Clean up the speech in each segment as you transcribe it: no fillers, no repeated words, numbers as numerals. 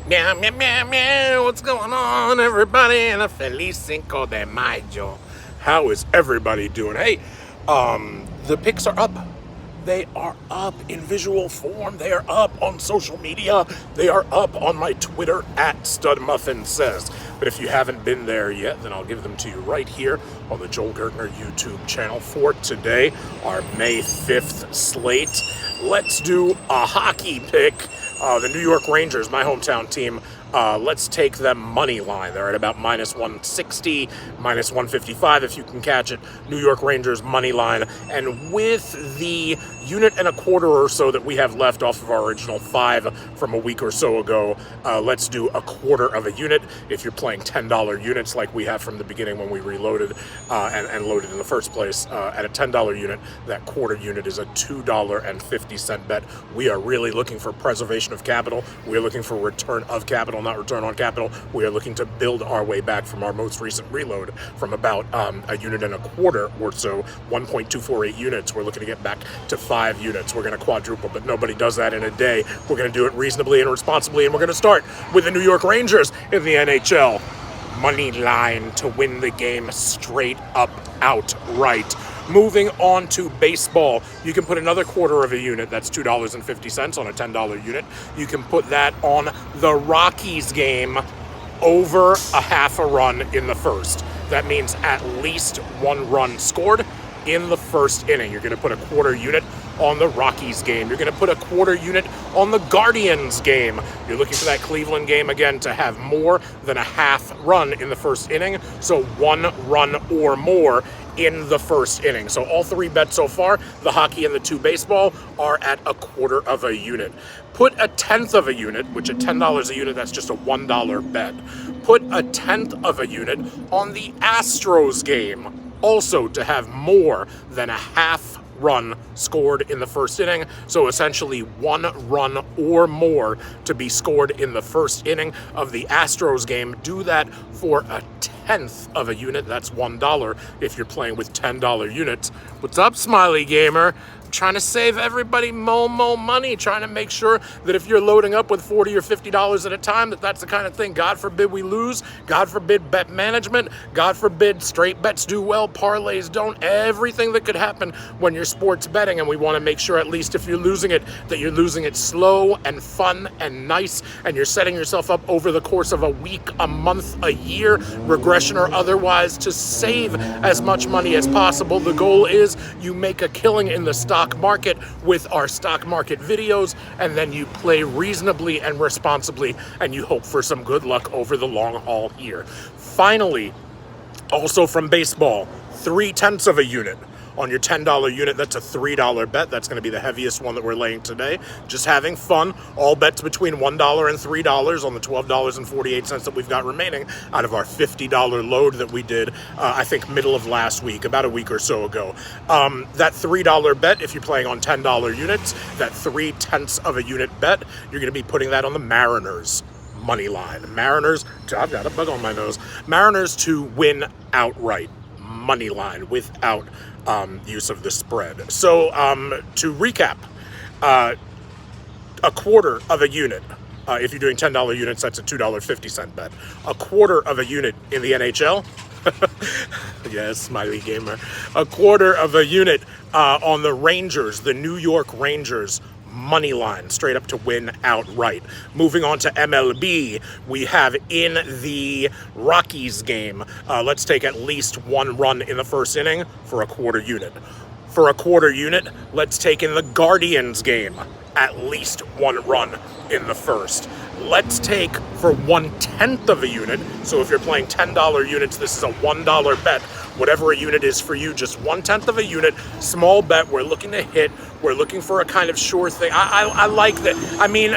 Meow, meow, meow, meow. What's going on, everybody? And a feliz Cinco de Mayo. How is everybody doing? Hey, the pics are up. They are up in visual form. They are up on social media. They are up on my Twitter at StudMuffinSays. But if you haven't been there yet, then I'll give them to you right here on the Joel Gertner YouTube channel for today, our May 5th slate. Let's do a hockey pick. The New York Rangers, my hometown team, let's take them money line. They're at about minus 160, minus 155 if you can catch it. New York Rangers money line. And with the unit and a quarter or so that we have left off of our original 5 from a week or so ago, let's do a quarter of a unit. If you're playing $10 units like we have from the beginning when we reloaded and loaded in the first place, at a $10 unit, that quarter unit is a $2.50 bet. We are really looking for preservation of capital. We are looking for return of capital, not return on capital. We are looking to build our way back from our most recent reload from about a unit and a quarter or so, 1.248 units. We're looking to get back to 5 units. We're going to quadruple, but nobody does that in a day. We're going to do it reasonably and responsibly, and we're going to start with the New York Rangers in the NHL. Money line to win the game straight up outright. Moving on to baseball, you can put another quarter of a unit, that's $2.50 on a $10 unit. You can put that on the Rockies game over a half a run in the first. That means at least 1 run scored in the first inning. You're going to put a quarter unit on the Rockies game. You're going to put a quarter unit on the Guardians game. You're looking for that Cleveland game again to have more than a half run in the first inning, so 1 run or more in the first inning. So all 3 bets so far, the hockey and the 2 baseball, are at a quarter of a unit. Put a tenth of a unit, which at $10 a unit, that's just a $1 bet. Put a tenth of a unit on the Astros game, also to have more than a half run scored in the first inning, so essentially 1 run or more to be scored in the first inning of the Astros game. Do that for a tenth of a unit, that's $1 if you're playing with $10 units. What's up, Smiley Gamer? Trying to save everybody mo money, trying to make sure that if you're loading up with $40 or $50 at a time, that's the kind of thing. God forbid we lose, God forbid bet management, God forbid straight bets do well, parlays don't, everything that could happen when you're sports betting. And we want to make sure, at least if you're losing it, that you're losing it slow and fun and nice, and you're setting yourself up over the course of a week, a month, a year, regression or otherwise, to save as much money as possible. The goal is you make a killing in the stock market with our stock market videos, and then you play reasonably and responsibly, and you hope for some good luck over the long haul here. Finally, also from baseball, 3/10 of a unit on your $10 unit. That's a $3 bet. That's going to be the heaviest one that we're laying today. Just having fun. All bets between $1 and $3 on the $12.48 that we've got remaining out of our $50 load that we did, I think, middle of last week, about a week or so ago. That $3 bet, if you're playing on $10 units, that 3/10 of a unit bet, you're going to be putting that on the Mariners money line. Mariners, I've got a bug on my nose. Mariners to win outright. Money line without use of the spread. So to recap, a quarter of a unit, if you're doing $10 units, that's a $2.50 bet. A quarter of a unit in the NHL, yes, Smiley Gamer, a quarter of a unit on the Rangers, the New York Rangers money line, straight up to win outright. Moving on to MLB, we have in the Rockies game, let's take at least 1 run in the first inning for a quarter unit. For a quarter unit, let's take in the Guardians game, at least 1 run in the first. Let's take for 1/10 of a unit, so if you're playing $10 units, this is a $1 bet. Whatever a unit is for you, just 1/10 of a unit, small bet. We're looking to hit. We're looking for a kind of sure thing. I like that. I mean,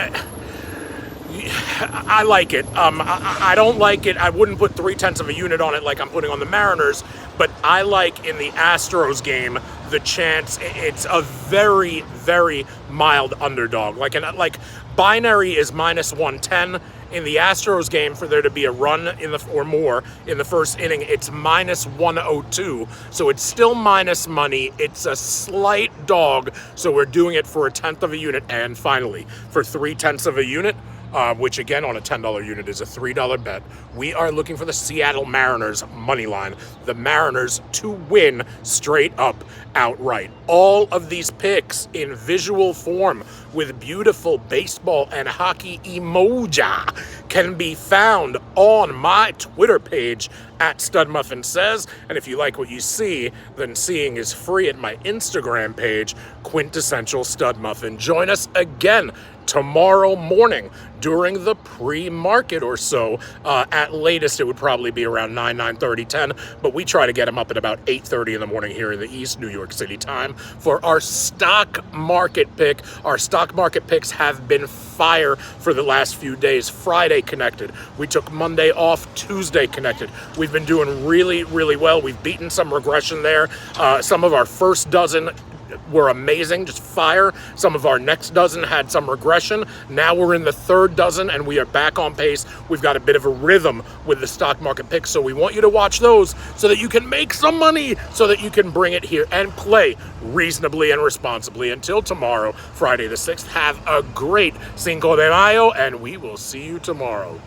I like it. I don't like it. I wouldn't put 3/10 of a unit on it like I'm putting on the Mariners, but I like in the Astros game the chance. It's a very, very mild underdog. Like binary is minus 110. In the Astros game, for there to be a run in the or more in the first inning, it's minus 102. So it's still minus money. It's a slight dog. So we're doing it for 1/10 of a unit. And finally, for 3/10 of a unit, which again on a $10 unit is a $3 bet. We are looking for the Seattle Mariners money line, the Mariners to win straight up outright. All of these picks in visual form with beautiful baseball and hockey emoji can be found on my Twitter page at StudMuffinSays. And if you like what you see, then seeing is free at my Instagram page, Quintessential Stud Muffin. Join us again tomorrow morning during the pre-market or so. At latest, it would probably be around 9:30, 10, but we try to get them up at about 8:30 in the morning here in the East New York City time for our stock market pick. Our stock market picks have been fire for the last few days. Friday connected. We took Monday off, Tuesday connected. We've been doing really, really well. We've beaten some regression there. Some of our first dozen were amazing, just fire. Some of our next dozen had some regression. Now we're in the third dozen and we are back on pace. We've got a bit of a rhythm with the stock market picks, so we want you to watch those so that you can make some money, so that you can bring it here and play reasonably and responsibly. Until tomorrow, Friday the 6th, have a great Cinco de Mayo, and we will see you tomorrow.